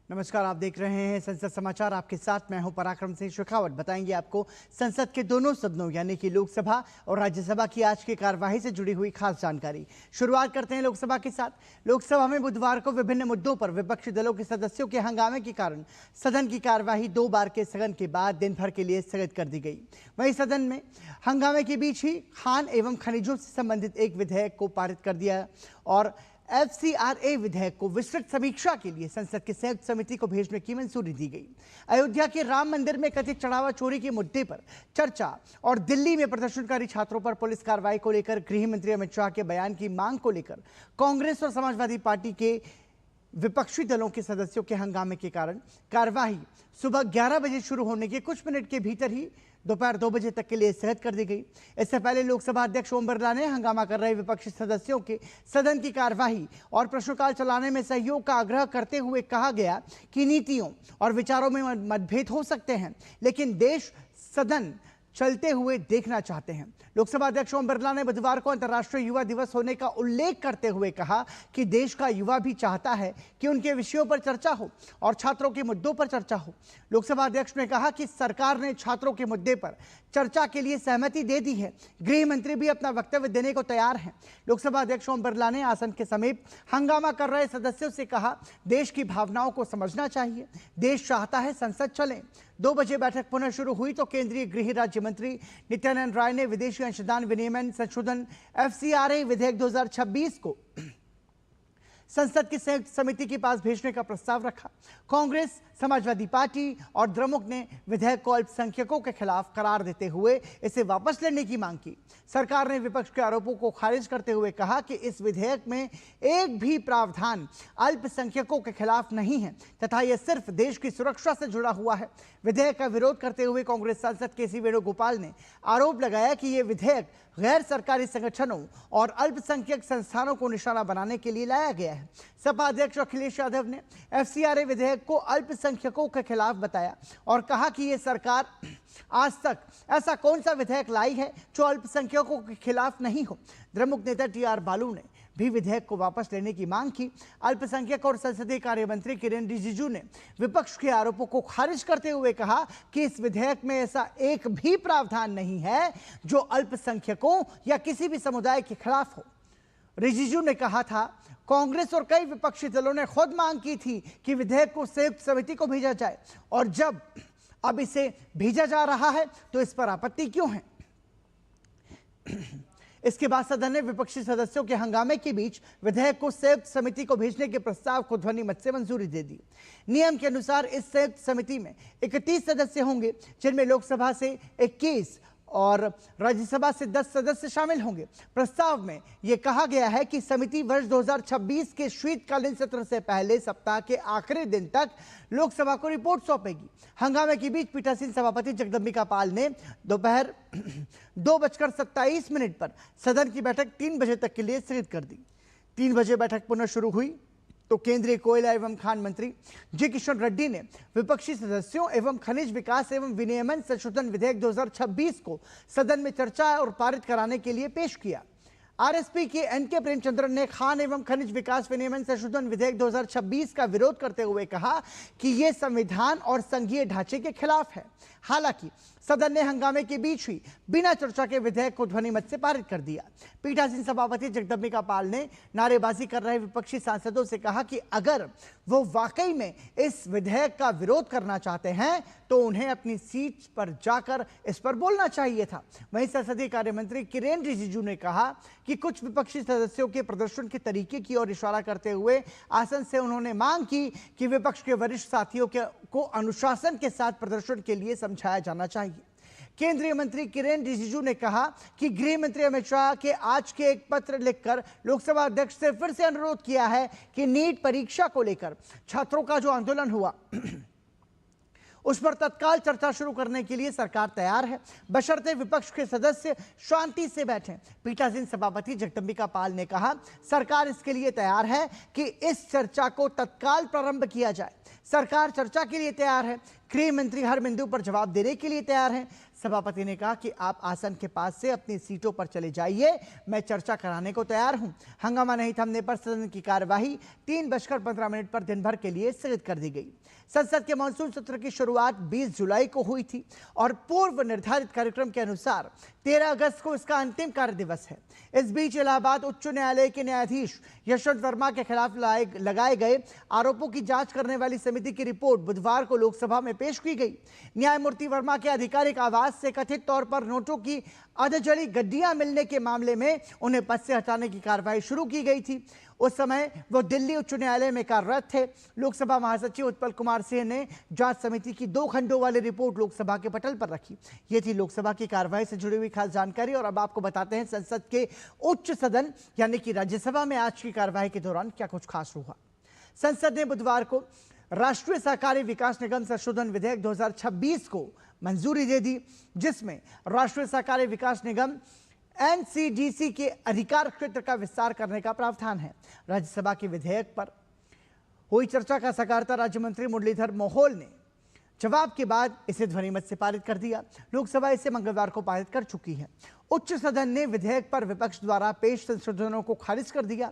नमस्कार, आप देख रहे हैं संसद समाचार। आपके साथ मैं हूं पराक्रम सिंह शेखावत। बताएंगे आपको संसद के दोनों सदनों यानी कि लोकसभा और राज्यसभा की आज की कार्यवाही से जुड़ी हुई खास जानकारी। शुरुआत करते हैं लोकसभा के साथ। लोकसभा में बुधवार को विभिन्न मुद्दों पर विपक्षी दलों के सदस्यों के हंगामे के कारण सदन की कार्यवाही 2 बार के स्थगन के बाद दिन भर के लिए स्थगित कर दी गई। वहीं सदन में हंगामे के बीच ही खान एवं खनिजों से संबंधित एक विधेयक को पारित कर दिया और FCRA विधेयक को विस्तृत समीक्षा के लिए संसद की संयुक्त समिति को भेजने की मंजूरी दी गई। अयोध्या के राम मंदिर में कथित चढ़ावा चोरी के मुद्दे पर चर्चा और दिल्ली में प्रदर्शनकारी छात्रों पर पुलिस कार्रवाई को लेकर गृह मंत्री अमित शाह के बयान की मांग को लेकर कांग्रेस और समाजवादी पार्टी के विपक्षी दलों के सदस्यों के हंगामे के कारण कार्यवाही सुबह 11 बजे शुरू होने के कुछ मिनट के भीतर ही दोपहर 2 बजे तक के लिए स्थगित कर दी गई। इससे पहले लोकसभा अध्यक्ष ओम बिरला ने हंगामा कर रहे विपक्षी सदस्यों के सदन की कार्यवाही और प्रश्नकाल चलाने में सहयोग का आग्रह करते हुए कहा गया कि नीतियों और विचारों में मतभेद हो सकते हैं, लेकिन देश सदन चलते हुए देखना चाहते हैं। लोकसभा अध्यक्ष ओम बिरला ने बुधवार को अंतर्राष्ट्रीय युवा दिवस होने का उल्लेख करते हुए कहा कि देश का युवा भी चाहता है कि उनके विषयों पर चर्चा हो और छात्रों के मुद्दों पर चर्चा हो। लोकसभा अध्यक्ष ने कहा कि सरकार ने छात्रों के मुद्दे पर चर्चा के लिए सहमति दे दी है। गृह मंत्री भी अपना वक्तव्य देने को तैयार हैं। लोकसभा अध्यक्ष ओम बिरला ने आसन के समीप हंगामा कर रहे सदस्यों से कहा, देश की भावनाओं को समझना चाहिए। देश चाहता है संसद चले। 2 बजे बैठक पुनः शुरू हुई तो केंद्रीय गृह राज्य मंत्री नित्यानंद राय ने विदेशी अंशदान विनियमन संशोधन FCRA विधेयक 2026 को संसद की संयुक्त समिति के पास भेजने का प्रस्ताव रखा। कांग्रेस, समाजवादी पार्टी और द्रमुक ने विधेयक को अल्पसंख्यकों के खिलाफ करार देते हुए इसे वापस लेने की मांग की। सरकार ने विपक्ष के आरोपों को खारिज करते हुए कहा कि इस विधेयक में एक भी प्रावधान अल्पसंख्यकों के खिलाफ नहीं है तथा यह सिर्फ देश की सुरक्षा से जुड़ा हुआ है। विधेयक का विरोध करते हुए कांग्रेस सांसद केसी वेणुगोपाल ने आरोप लगाया कि यह विधेयक गैर सरकारी संगठनों और अल्पसंख्यक संस्थानों को निशाना बनाने के लिए लाया गया है। सपा अध्यक्ष अखिलेश यादव ने FCRA विधेयक को अल्पसंख्यकों के खिलाफ बताया और कहा कि यह सरकार आज तक ऐसा कौन सा विधेयक लाई है जो अल्पसंख्यकों के खिलाफ नहीं हो। द्रमुक नेता TR बालू ने भी विधेयक को वापस लेने की मांग की। अल्पसंख्यक और संसदीय कार्य मंत्री किरेन रिजिजू ने विपक्ष के आरोपों को खारिज करते हुए कहा कि इस विधेयक में ऐसा एक भी प्रावधान नहीं है जो अल्पसंख्यकों या किसी भी समुदाय के खिलाफ हो। रिजिजू ने कहा था, कांग्रेस और कई विपक्षी दलों ने खुद मांग की थी कि विधेयक को संयुक्त समिति को भेजा जाए और जब अब इसे भेजा जा रहा है तो इस पर आपत्ति क्यों है। इसके बाद सदन ने विपक्षी सदस्यों के हंगामे के बीच विधेयक को संयुक्त समिति को भेजने के प्रस्ताव को ध्वनिमत से मंजूरी दे दी। नियम के अनुसार इस संयुक्त समिति में 31 सदस्य होंगे, जिनमें लोकसभा से 21 और राज्यसभा से 10 सदस्य शामिल होंगे। प्रस्ताव में यह कहा गया है कि समिति वर्ष 2026 के शीतकालीन सत्र से पहले सप्ताह के आखिरी दिन तक लोकसभा को रिपोर्ट सौंपेगी। हंगामे के बीच पीठासीन सभापति जगदम्बिका पाल ने दोपहर 2:27 पर सदन की बैठक 3 बजे तक के लिए स्थगित कर दी। 3 बजे बैठक पुनः शुरू हुई तो केंद्रीय कोयला एवं खान मंत्री जी किशन रेड्डी ने विपक्षी सदस्यों एवं खनिज विकास एवं विनियमन संशोधन विधेयक 2026 को सदन में चर्चा और पारित कराने के लिए पेश किया। RSP के NK प्रेमचंद्रन ने खान एवं खनिज विकास विनियमन संशोधन विधेयक 2026 का विरोध करते हुए कहा कि यह संविधान और संघीय ढांचे के खिलाफ है। हालांकि सदन ने हंगामे के बीच ही बिना चर्चा के विधेयक को ध्वनिमत से पारित कर दिया। पीठासीन सभापति जगदम्बिका पाल ने नारेबाजी कर रहे विपक्षी सांसदों से कहा कि अगर वो वाकई में इस विधेयक का विरोध करना चाहते हैं तो उन्हें अपनी सीट पर जाकर इस पर बोलना चाहिए था। वहीं संसदीय कार्य मंत्री किरेन रिजिजू ने कहा कि कुछ विपक्षी सदस्यों के प्रदर्शन के तरीके की ओर इशारा करते हुए आसन से उन्होंने मांग की कि विपक्ष के वरिष्ठ साथियों को अनुशासन के साथ प्रदर्शन के लिए समझाया जाना चाहिए। केंद्रीय मंत्री किरेन रिजिजू ने कहा कि गृह मंत्री अमित शाह के आज के एक पत्र लिखकर लोकसभा अध्यक्ष से फिर से अनुरोध किया है कि नीट परीक्षा को लेकर छात्रों का जो आंदोलन हुआ उस पर तत्काल चर्चा शुरू करने के लिए सरकार तैयार है, बशर्ते विपक्ष के सदस्य शांति से बैठें। पीठासीन सभापति जगदम्बिका पाल ने कहा, सरकार इसके लिए तैयार है कि इस चर्चा को तत्काल प्रारंभ किया जाए। सरकार चर्चा के लिए तैयार है। गृह मंत्री हर बिंदु पर जवाब देने के लिए तैयार हैं। सभापति ने कहा कि आप आसन के पास से अपनी सीटों पर चले जाइए, मैं चर्चा कराने को तैयार हूं। हंगामा नहीं थमने पर सदन की कार्यवाही 3:15 पर दिन भर के लिए स्थगित कर दी गई। संसद के मानसून सत्र की शुरुआत 20 जुलाई को हुई थी और पूर्व निर्धारित कार्यक्रम के अनुसार 13 अगस्त को इसका अंतिम कार्य दिवस है। इस बीच इलाहाबाद उच्च न्यायालय के न्यायाधीश यशवंत वर्मा के खिलाफ लगाए गए आरोपों की जांच करने वाली समिति की रिपोर्ट बुधवार को लोकसभा में पेश की गई। न्यायमूर्ति वर्मा के आधिकारिक आवास से कथित तौर पर नोटों की अधजली गड्डियां मिलने के मामले में उन्हें पद से हटाने की कार्रवाई शुरू की गई थी। उस समय वो दिल्ली उच्च न्यायालय में कार्यरत थे। लोकसभा महासचिव उत्पल कुमार सिंह ने जांच समिति की 2 खंडों वाली रिपोर्ट लोकसभा के पटल पर रखी। ये थी लोकसभा की कार्रवाई से जुड़ी हुई खास जानकारी। और अब आपको बताते हैं संसद के उच्च सदन यानी कि राज्यसभा में आज की कार्रवाई के दौरान क्या कुछ खास हुआ। संसद ने बुधवार को राष्ट्रीय सहकारी विकास निगम संशोधन विधेयक 2026 को मंजूरी दे दी, जिसमें राष्ट्रीय सहकारी विकास निगम एनसीडीसी के अधिकार क्षेत्र का विस्तार करने का प्रावधान है। राज्यसभा के विधेयक पर हुई चर्चा का सहकारिता राज्य मंत्री मुरलीधर मोहोल ने जवाब के बाद इसे ध्वनिमत से पारित कर दिया। लोकसभा इसे मंगलवार को पारित कर चुकी है। उच्च सदन ने विधेयक पर विपक्ष द्वारा पेश संशोधनों को खारिज कर दिया।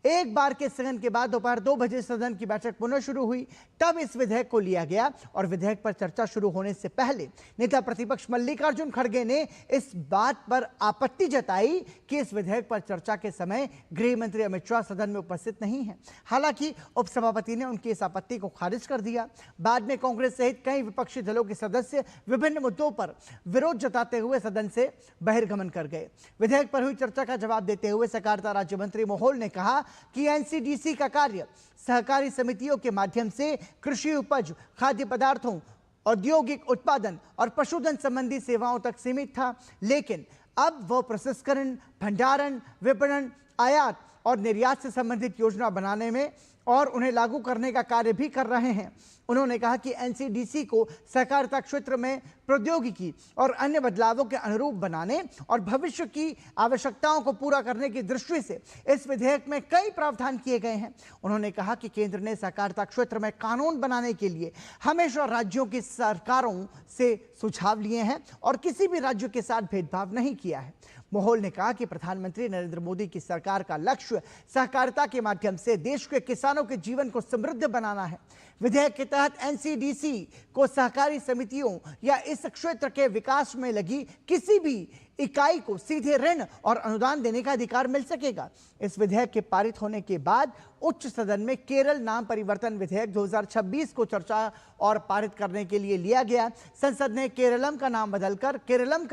एक बार के स्थगन के बाद दोपहर 2 बजे सदन की बैठक पुनः शुरू हुई। तब इस विधेयक को लिया गया और विधेयक पर चर्चा शुरू होने से पहले नेता प्रतिपक्ष मल्लिकार्जुन खड़गे ने इस बात पर आपत्ति जताई कि इस विधेयक पर चर्चा के समय गृह मंत्री अमित शाह सदन में उपस्थित नहीं है। हालांकि उपसभापति ने उनकी इस आपत्ति को खारिज कर दिया। बाद में कांग्रेस सहित कई विपक्षी दलों के सदस्य विभिन्न मुद्दों पर विरोध जताते हुए सदन से बहिर्गमन कर गए। विधेयक पर हुई चर्चा का जवाब देते हुए सहकारिता राज्य मंत्री मोहोल ने कहा कि एनसीडीसी का कार्य सहकारी समितियों के माध्यम से कृषि उपज, खाद्य पदार्थों, औद्योगिक उत्पादन और पशुधन संबंधी सेवाओं तक सीमित था, लेकिन अब वह प्रसंस्करण, भंडारण, विपणन, आयात और निर्यात से संबंधित योजना बनाने में और उन्हें लागू करने का कार्य भी कर रहे हैं। उन्होंने कहा कि एनसीडीसी को सहकारिता क्षेत्र में प्रौद्योगिकी और अन्य बदलावों के अनुरूप बनाने और भविष्य की आवश्यकताओं को पूरा करने की दृष्टि से इस विधेयक में कई प्रावधान किए गए हैं। उन्होंने कहा कि केंद्र ने सहकारिता क्षेत्र में कानून बनाने के लिए हमेशा राज्यों की सरकारों से सुझाव लिए हैं और किसी भी राज्य के साथ भेदभाव नहीं किया है। मोहोल ने कहा कि प्रधानमंत्री नरेंद्र मोदी की सरकार का लक्ष्य सहकारिता के माध्यम से देश के किसानों के जीवन को समृद्ध बनाना है। विधेयक के तहत एनसीडीसी को सहकारी समितियों या इस क्षेत्र के विकास में लगी किसी भी इकाई को सीधे ऋण और अनुदान देने का अधिकार मिल सकेगा। इस विधेयक के पारित होने के बाद उच्च सदन में केरल नाम परिवर्तन विधेयक 2026 को चर्चा और पारित करने के लिए लिया गया। संसद ने केरल का नाम बदलकर केरलम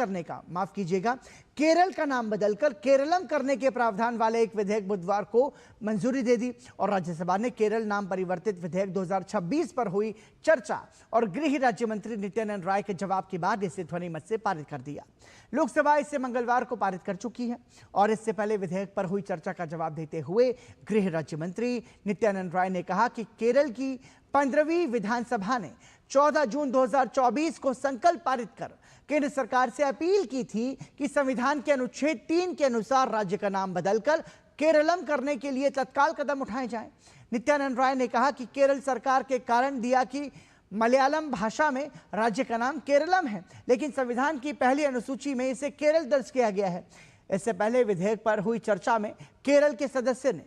करने के प्रावधान वाले एक विधेयक बुधवार को मंजूरी दे दी और राज्यसभा ने केरल नाम परिवर्तित विधेयक 2026 पर हुई चर्चा और गृह राज्य मंत्री नित्यानंद राय के जवाब के बाद इसे ध्वनिमत से पारित कर दिया। लोकसभा इसे मंगलवार को पारित कर चुकी है और इससे पहले विधेयक पर हुई चर्चा का जवाब देते हुए गृह राज्य मंत्री नित्यानंद राय ने कहा कि केरल की 15वीं विधानसभा ने 14 जून 2024 को संकल्प पारित कर केंद्र सरकार से अपील की थी कि संविधान के अनुच्छेद 3 के अनुसार राज्य का नाम बदलकर केरलम करने के लिए तत्काल कदम उठाए जाएं। नित्यानंद राय ने कहा कि केरल सरकार के कारण दिया कि मलयालम भाषा में राज्य का नाम केरलम है, लेकिन संविधान की पहली अनुसूची में इसे केरल दर्ज किया गया है। इससे पहले विधेयक पर हुई चर्चा में केरल के सदस्य ने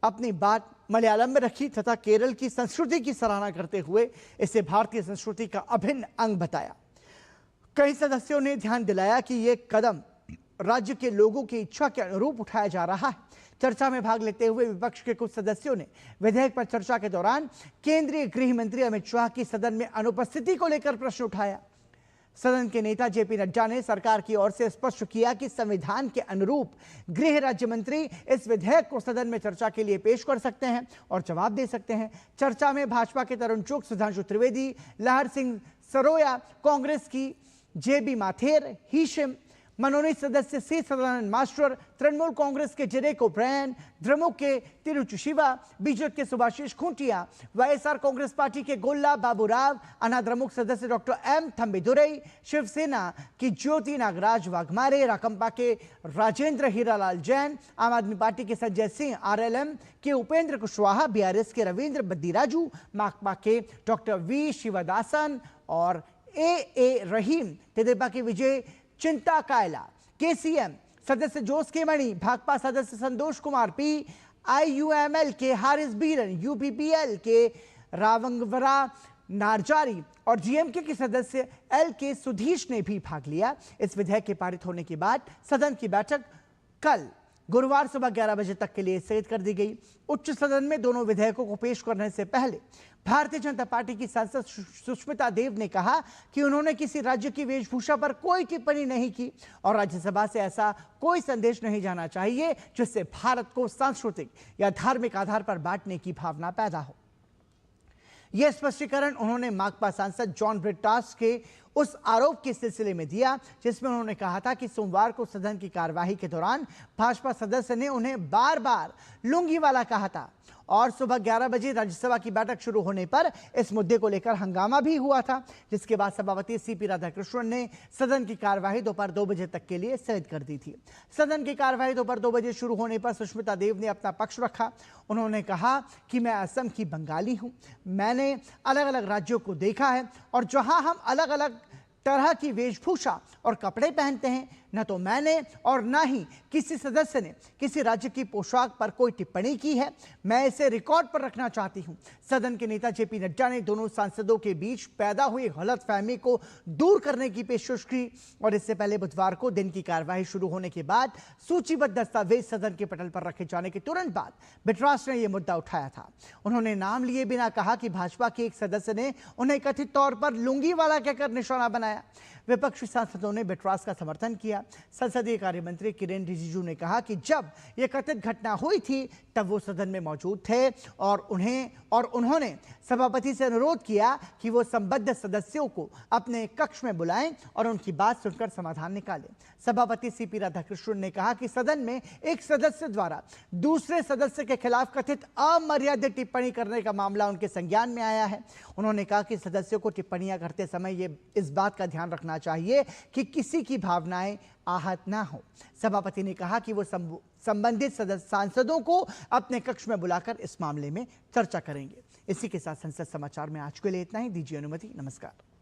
अपनी बात मलयालम में रखी तथा केरल की संस्कृति की सराहना करते हुए इसे भारतीय संस्कृति का अभिन्न अंग बताया। कई सदस्यों ने ध्यान दिलाया कि यह कदम राज्य के लोगों की इच्छा के अनुरूप उठाया जा रहा है। चर्चा में भाग लेते हुए विपक्ष के कुछ सदस्यों ने विधेयक पर चर्चा के दौरान केंद्रीय गृह मंत्री अमित शाह की सदन में अनुपस्थिति को लेकर प्रश्न उठाया। सदन के नेता जेपी नड्डा ने सरकार की ओर से स्पष्ट किया कि संविधान के अनुरूप गृह राज्य मंत्री इस विधेयक को सदन में चर्चा के लिए पेश कर सकते हैं और जवाब दे सकते हैं। चर्चा में भाजपा के तरुण चुग, सुधांशु त्रिवेदी, लहर सिंह सरोया, कांग्रेस की जेबी माथेर, हिशिम, मनोनीत सदस्य सी सदानंद मास्टर, तृणमूल कांग्रेस के जेरेक ओब्रायन, द्रमुक के तिरुचु शिवा, बीजेपी के सुभाषिष खुंटिया, वाईएसआर कांग्रेस पार्टी के गोल्ला बाबूराव, अनाद्रमुक सदस्य डॉक्टर एम थम्बीदुरई, शिवसेना की ज्योति नागराज वाघमारे, राकंपा के राजेंद्र हीरालाल जैन, आम आदमी पार्टी के संजय सिंह, आरएलएम के उपेंद्र कुशवाहा, बीआरएस के रविंद्र बद्दीराजू, माकपा के डॉक्टर वी शिवदासन और ए रहीम तेदेपा के विजय चिंता कायला, केसीएम सदस्य जोस के मणि, भाकपा सदस्य संतोष कुमार, PIUML के हारिस बीरन, UPPL के रावंगवरा नारजारी और GMK के सदस्य LK सुधीश ने भी भाग लिया। इस विधेयक के पारित होने के बाद सदन की बैठक कल गुरुवार सुबह 11 बजे तक के लिए स्थगित कर दी गई। उच्च सदन में दोनों विधेयकों को पेश करने से पहले भारतीय जनता पार्टी की सांसद सुष्मिता देव ने कहा कि उन्होंने किसी राज्य की वेशभूषा पर कोई टिप्पणी नहीं की और राज्यसभा से ऐसा कोई संदेश नहीं जाना चाहिए जिससे भारत को सांस्कृतिक या धार्मिक आधार पर बांटने की भावना पैदा हो। यह स्पष्टीकरण उन्होंने माकपा सांसद जॉन ब्रिटास के उस आरोप के सिलसिले में दिया जिसमें उन्होंने कहा था कि सोमवार को सदन की कार्यवाही के दौरान भाजपा सदस्य ने उन्हें बार बार लुंगी वाला कहा था और सुबह 11 बजे राज्यसभा की बैठक शुरू होने पर इस मुद्दे को लेकर हंगामा भी हुआ था, जिसके बाद सभापति CP राधाकृष्णन ने सदन की कार्यवाही दोपहर 2 बजे तक के लिए स्थगित कर दी थी। सदन की कार्यवाही दोपहर 2 बजे शुरू होने पर सुष्मिता देव ने अपना पक्ष रखा। उन्होंने कहा कि मैं असम की बंगाली हूं, मैंने अलग अलग राज्यों को देखा है और जहां हम अलग अलग तरह की वेशभूषा और कपड़े पहनते हैं, न तो मैंने और न ही किसी सदस्य ने किसी राज्य की पोशाक पर कोई टिप्पणी की है। मैं इसे रिकॉर्ड पर रखना चाहती हूं। सदन के नेता JP नड्डा ने दोनों सांसदों के बीच पैदा हुई गलतफहमी को दूर करने की पेशकश की और इससे पहले बुधवार को दिन की कार्यवाही शुरू होने के बाद सूचीबद्ध दस्तावेज सदन के पटल पर रखे जाने के तुरंत बाद बिट्रास ने यह मुद्दा उठाया था। उन्होंने नाम लिए बिना कहा कि भाजपा के एक सदस्य ने उन्हें कथित तौर पर लुंगी वाला कहकर निशाना बनाया। विपक्षी सांसदों ने बिट्रास का समर्थन किया। संसदीय कार्य मंत्री किरेन रिजिजू ने कहा कि जब यह कथित घटना हुई थी तब वो सदन में मौजूद थे और उन्होंने सभापति से अनुरोध किया कि वो संबद्ध सदस्यों को अपने कक्ष में बुलाएं और उनकी बात सुनकर समाधान निकालें। सभापति CP राधाकृष्णन ने कहा कि सदन में एक सदस्य द्वारा दूसरे सदस्य के खिलाफ कथित अमर्यादित टिप्पणी करने का मामला उनके संज्ञान में आया है। उन्होंने कहा कि सदस्यों को टिप्पणियां करते समय ये इस बात का ध्यान रखना चाहिए कि किसी की भावनाएं आहत ना हो। सभापति ने कहा कि वो संबंधित सांसदों को अपने कक्ष में बुलाकर इस मामले में चर्चा करेंगे। इसी के साथ संसद समाचार में आज के लिए इतना ही। दीजिए अनुमति। नमस्कार।